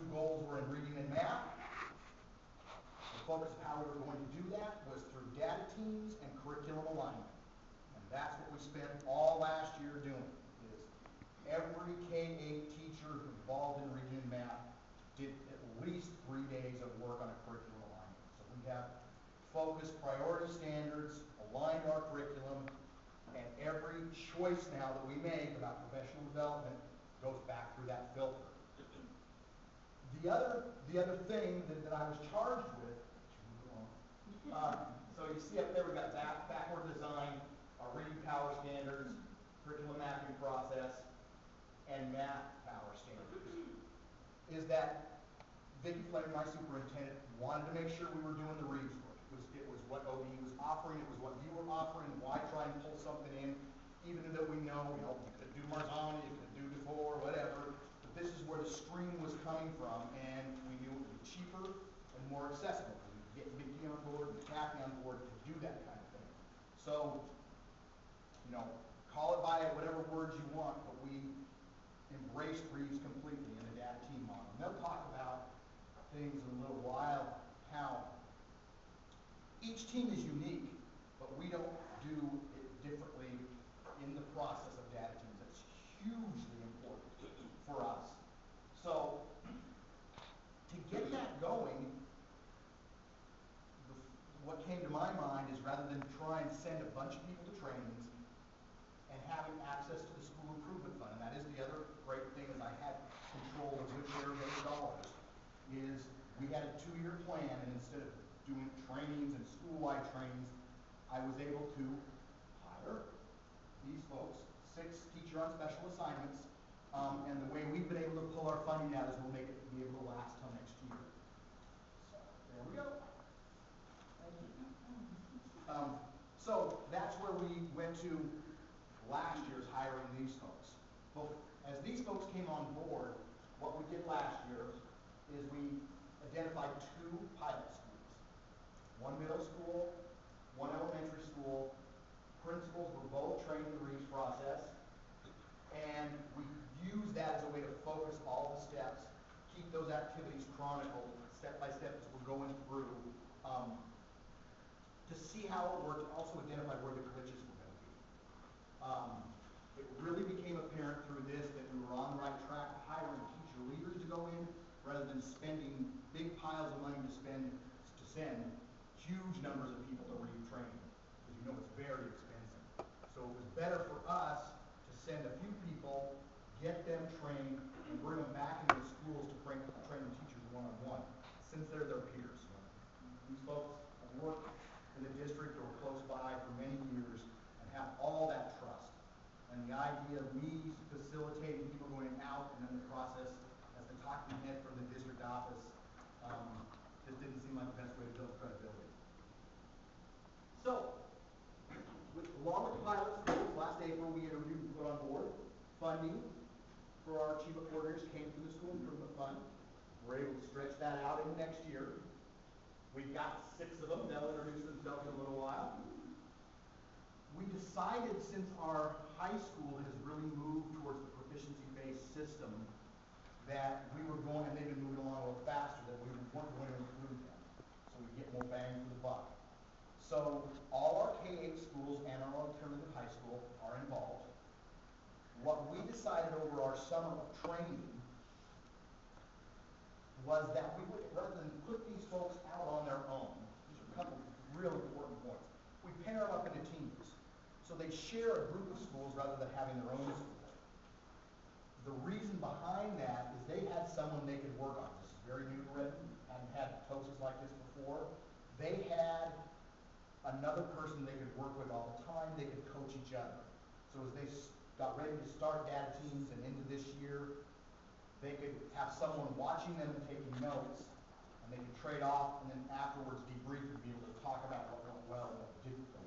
two goals were in reading and math. The focus of how we were going to do that was through data teams and curriculum alignment. And that's what we spent all last year doing, is every K-8 teacher involved in reading and math did at least 3 days of work on a curriculum alignment. So we have focused priority standards, aligned our curriculum, and every choice now that we make about professional development goes back through that filter. The other thing that I was charged with, so you see up there we've got backward design, our reading power standards, curriculum mapping process, and math power standards. Is that Vicki Fleming, my superintendent, wanted to make sure we were doing the reads work. It was what OD was offering, it was what you were offering. Why try and pull something in, even though we know, you could do Marzani, you could do DeVore, whatever. But this is where the stream was coming from, and we knew it would be cheaper and more accessible. We could get Vicki on board and Kathy on board to do that kind of thing. So, call it by whatever words you want, but we embraced Reeves completely in the data team model. And they'll talk about things in a little while, how each team is unique, but we don't do it differently in the process of data teams. That's hugely important for us. So, to get that going, what came to my mind is rather than try and send a bunch of people to trainings and having access to the school improvement fund, and that is the other great thing, is I had control of which area of the dollars, is we had a 2-year plan, and instead of doing trainings and school-wide trainings, I was able to hire these folks, 6 teacher on special assignments, and the way we've been able to pull our funding out is we'll make it be able to last till next year. So, there we go. Thank you. So that's where we went to last year's hiring these folks. Well, as these folks came on board, what we did last year is we identified 2 pilot schools. 1 middle school, 1 elementary school. Principals were both trained in the Reeves process, and we used that as a way to focus all the steps, keep those activities chronicled step by step as we're going through, to see how it worked, and also identify where the glitches were going to be. It really became apparent through this that we were on the right track of hiring teacher leaders to go in, rather than spending big piles of money to send huge numbers of people to Reeve training, because it's very expensive. So it was better for us to send a few people, get them trained, and bring them back into the schools to train the teachers one-on-one, since they're their peers. These folks have worked in the district or close by for many years and have all that trust. And the idea of me facilitating people going out and then the process as the talking head from the district office just didn't seem like the best way to build credibility. So, along with the pilot schools, last April we interviewed and put on board funding for our achievement coordinators came from the school improvement fund. We're able to stretch that out into next year. We've got 6 of them. They'll introduce themselves in a little while. We decided, since our high school has really moved towards the proficiency-based system, that we were going, and they've been moving along a little faster, that we weren't going to include them. So we get more bang for the buck. So all our K-8 schools and our alternative high school are involved. What we decided over our summer of training was that we would, rather than put these folks out on their own, these are a couple of real important points, we pair them up into teams. So they share a group of schools rather than having their own school. The reason behind that is they had someone they could work on. This is very new to Redmond, hadn't had coaches like this before. They had another person they could work with all the time. They could coach each other. So as they got ready to start data teams and into this year, they could have someone watching them and taking notes, and they could trade off, and then afterwards debrief and be able to talk about what went well and what didn't go